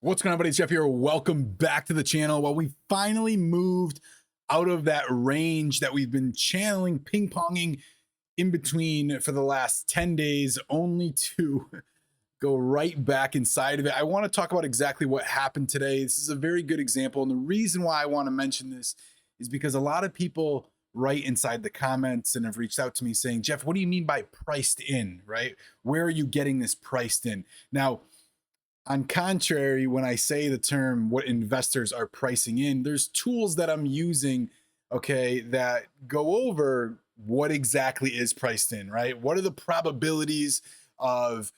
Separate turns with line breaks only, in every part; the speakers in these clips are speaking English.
What's going on, buddy? It's Jeff here. Welcome back to the channel. Well, we finally moved out of that range that we've been channeling, ping-ponging in between for the last 10 days, only to go right back inside of it. I want to talk about exactly what happened today. This is a very good example. And the reason why I want to mention this is because a lot of people write inside the comments and have reached out to me saying, Jeff, what do you mean by priced in, right? Where are you getting this priced in? Now, on contrary, when I say the term what investors are pricing in, there's tools that I'm using, okay, that go over what exactly is priced in, right? What are the probabilities of,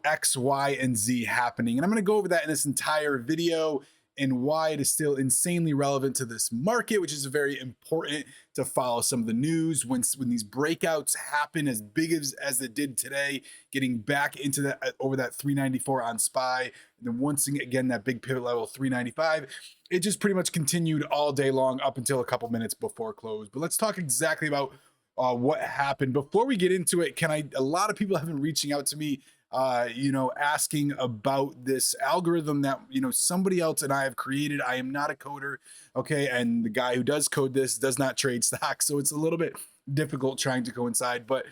X, Y, and Z happening? And I'm going to go over that in this entire video and why it is still insanely relevant to this market, which is very important to follow some of the news when these breakouts happen as big as it did today, getting back into that over that 394 on SPY, and then once again that big pivot level 395. It just pretty much continued all day long up until a couple minutes before close. But let's talk exactly about what happened. Before we get into it, a lot of people have been reaching out to me asking about this algorithm that, somebody else and I have created. I am not a coder, okay? And the guy who does code this does not trade stocks. So it's a little bit difficult trying to coincide, but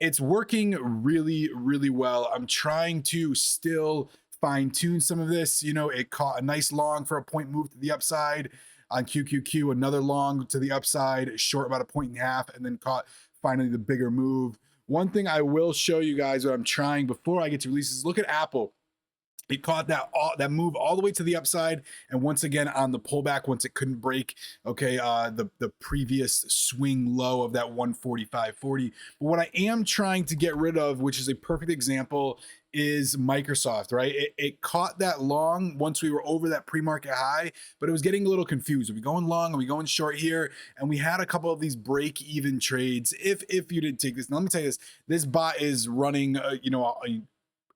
it's working really, really well. I'm trying to still fine tune some of this. It caught a nice long for a point move to the upside on QQQ, another long to the upside, short about 1.5 points, and then caught finally the bigger move. One thing I will show you guys what I'm trying before I get to releases, look at Apple. It caught that move all the way to the upside, and once again on the pullback once it couldn't break, okay, the previous swing low of that 145.40. But what I am trying to get rid of, which is a perfect example, is Microsoft, right? It caught that long once we were over that pre-market high, but it was getting a little confused. Are we going long? Are we going short here? And we had a couple of these break-even trades. If you did take this, now let me tell you this bot is running,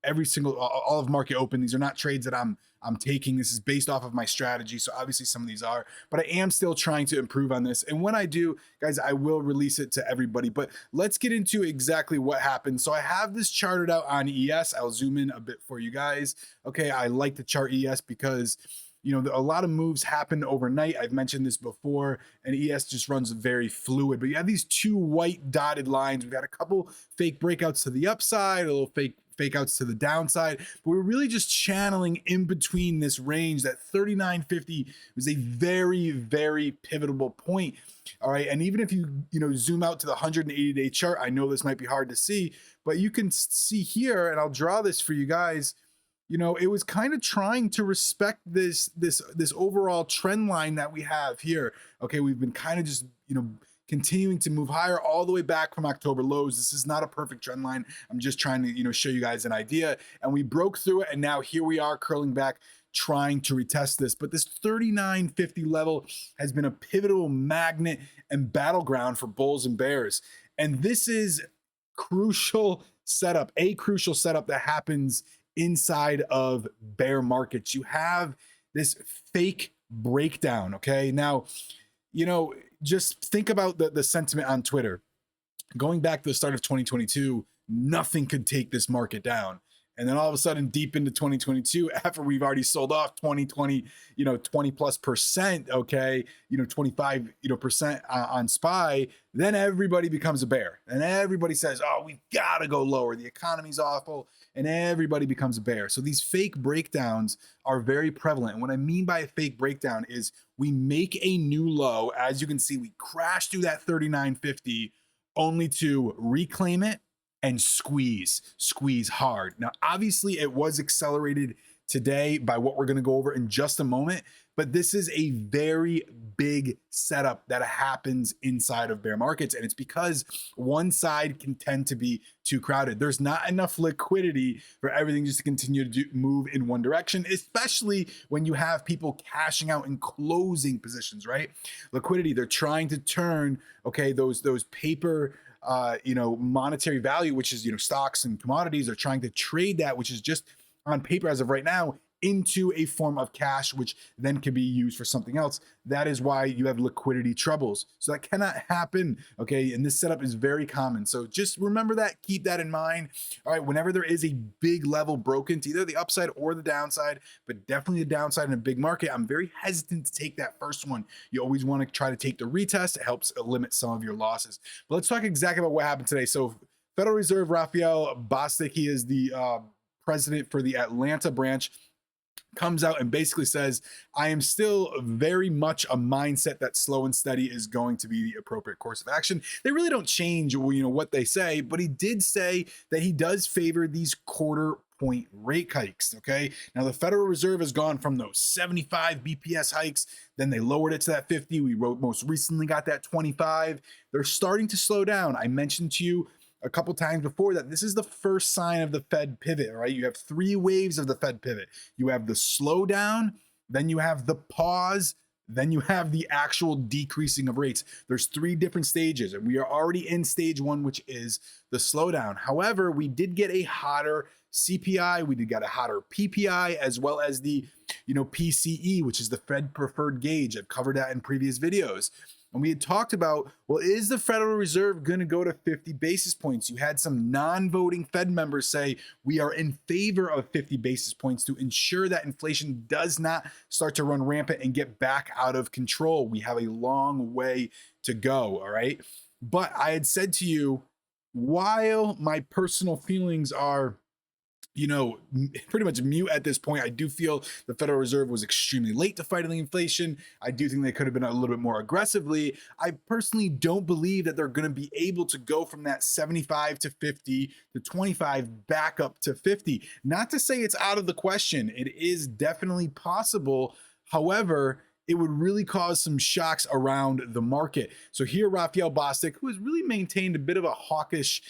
every single all of market open. These are not trades that I'm taking. This is based off of my strategy. So obviously some of these are, but I am still trying to improve on this. And when I do, guys, I will release it to everybody. But let's get into exactly what happened. So I have this charted out on ES. I'll zoom in a bit for you guys. Okay, I like to chart ES because a lot of moves happen overnight. I've mentioned this before, and ES just runs very fluid. But you have these two white dotted lines. We've got a couple fake breakouts to the upside, a little fake outs to the downside, but we're really just channeling in between this range. That 39.50 was a very, very pivotal point. All right. And even if you zoom out to the 180-day chart, I know this might be hard to see, but you can see here, and I'll draw this for you guys. It was kind of trying to respect this overall trend line that we have here. Okay, we've been kind of just continuing to move higher all the way back from October lows. This is not a perfect trend line. I'm just trying to, show you guys an idea. And we broke through it, and now here we are curling back, trying to retest this. But this 39.50 level has been a pivotal magnet and battleground for bulls and bears. And this is a crucial setup that happens inside of bear markets. You have this fake breakdown, okay? Now, just think about the sentiment on Twitter. Going back to the start of 2022, nothing could take this market down. And then all of a sudden, deep into 2022, after we've already sold off 20 plus percent, okay, 25, percent on SPY, then everybody becomes a bear. And everybody says, oh, we've got to go lower. The economy's awful. And everybody becomes a bear. So these fake breakdowns are very prevalent. And what I mean by a fake breakdown is we make a new low. As you can see, we crash through that 39.50 only to reclaim it and squeeze hard. Now, obviously it was accelerated today by what we're going to go over in just a moment, but this is a very big setup that happens inside of bear markets. And it's because one side can tend to be too crowded. There's not enough liquidity for everything just to continue to move in one direction, especially when you have people cashing out and closing positions, right? Liquidity, they're trying to turn, okay, those paper monetary value, which is, stocks and commodities, are trying to trade that, which is just on paper as of right now, into a form of cash, which then can be used for something else. That is why you have liquidity troubles. So that cannot happen, okay? And this setup is very common. So just remember that, keep that in mind. All right, whenever there is a big level broken to either the upside or the downside, but definitely the downside in a big market, I'm very hesitant to take that first one. You always want to try to take the retest. It helps limit some of your losses. But let's talk exactly about what happened today. So Federal Reserve Raphael Bostic, he is the president for the Atlanta branch, comes out and basically says, I am still very much a mindset that slow and steady is going to be the appropriate course of action. They really don't change, what they say, but he did say that he does favor these quarter point rate hikes. Okay. Now the Federal Reserve has gone from those 75 BPS hikes, then they lowered it to that 50. We most recently got that 25. They're starting to slow down. I mentioned to you a couple times before that this is the first sign of the Fed pivot, right? You have 3 waves of the Fed pivot. You have the slowdown, then you have the pause, then you have the actual decreasing of rates. There's 3 different stages, and we are already in stage 1, which is the slowdown. However, we did get a hotter CPI, we did get a hotter PPI, as well as the PCE, which is the Fed preferred gauge. I've covered that in previous videos. And we had talked about, well, is the Federal Reserve going to go to 50 basis points? You had some non-voting Fed members say we are in favor of 50 basis points to ensure that inflation does not start to run rampant and get back out of control. We have a long way to go, all right? But I had said to you, while my personal feelings are pretty much mute at this point, I do feel the Federal Reserve was extremely late to fighting the inflation. I do think they could have been a little bit more aggressively. I personally don't believe that they're going to be able to go from that 75 to 50 to 25 back up to 50. Not to say it's out of the question. It is definitely possible. However, it would really cause some shocks around the market. So here, Raphael Bostic, who has really maintained a bit of a hawkish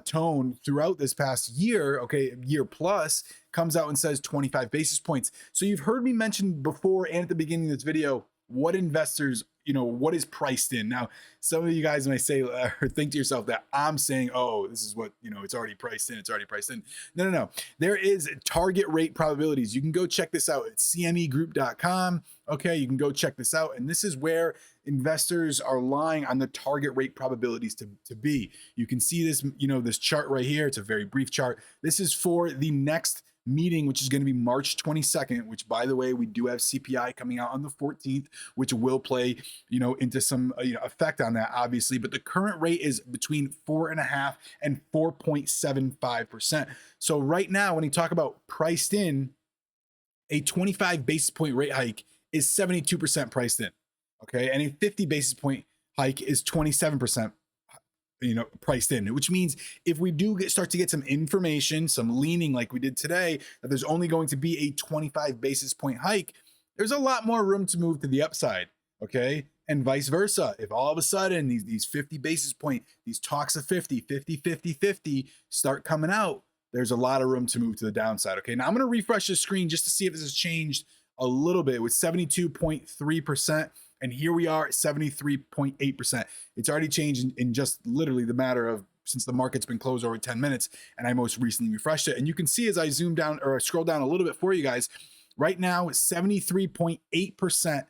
tone throughout this past year, year plus, comes out and says 25 basis points. So you've heard me mention before and at the beginning of this video, what investors, what is priced in. Now, some of you guys may say or think to yourself that I'm saying, oh, this is what, it's already priced in. It's already priced in. No. There is target rate probabilities. You can go check this out at cmegroup.com. Okay, you can go check this out. And this is where investors are lying on the target rate probabilities to be. You can see this, this chart right here. It's a very brief chart. This is for the next meeting, which is going to be March 22nd, which, by the way, we do have CPI coming out on the 14th, which will play, into some effect on that, obviously. But the current rate is between 4.5% and 4.75%. So right now, when you talk about priced in, a 25 basis point rate hike is 72% priced in. Okay, and a 50 basis point hike is 27% priced in, which means if we do start to get some information, some leaning like we did today, that there's only going to be a 25 basis point hike, there's a lot more room to move to the upside. Okay, and vice versa. If all of a sudden these 50 basis point, these talks of 50 start coming out, there's a lot of room to move to the downside. Okay, now I'm going to refresh the screen just to see if this has changed a little bit. With 72.3%. And here we are at 73.8%. It's already changed in just literally the matter of since the market's been closed over 10 minutes, and I most recently refreshed it. And you can see as I zoom down or scroll down a little bit for you guys, right now 73.8%,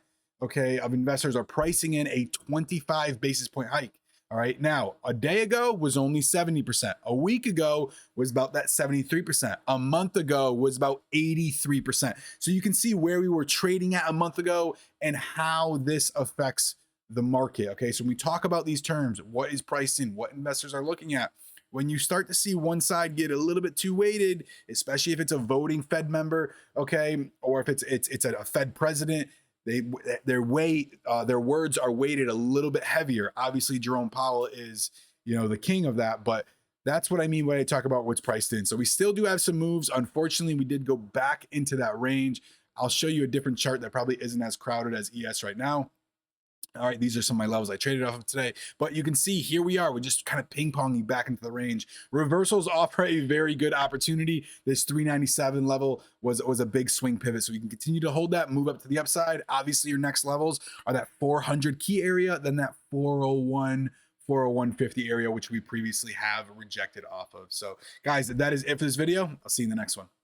of investors are pricing in a 25 basis point hike. All right. Now, a day ago was only 70%. A week ago was about that 73%. A month ago was about 83%. So you can see where we were trading at a month ago and how this affects the market. Okay. So when we talk about these terms, what is priced in, what investors are looking at, when you start to see one side get a little bit too weighted, especially if it's a voting Fed member, or if it's a Fed president, their words are weighted a little bit heavier. Obviously, Jerome Powell is, the king of that, but that's what I mean when I talk about what's priced in. So we still do have some moves. Unfortunately, we did go back into that range. I'll show you a different chart that probably isn't as crowded as ES right now. All right, these are some of my levels I traded off of today. But you can see here we are. We're just kind of ping-ponging back into the range. Reversals offer a very good opportunity. This 397 level was a big swing pivot. So you can continue to hold that, move up to the upside. Obviously, your next levels are that 400 key area, then that 401, 401.50 area, which we previously have rejected off of. So guys, that is it for this video. I'll see you in the next one.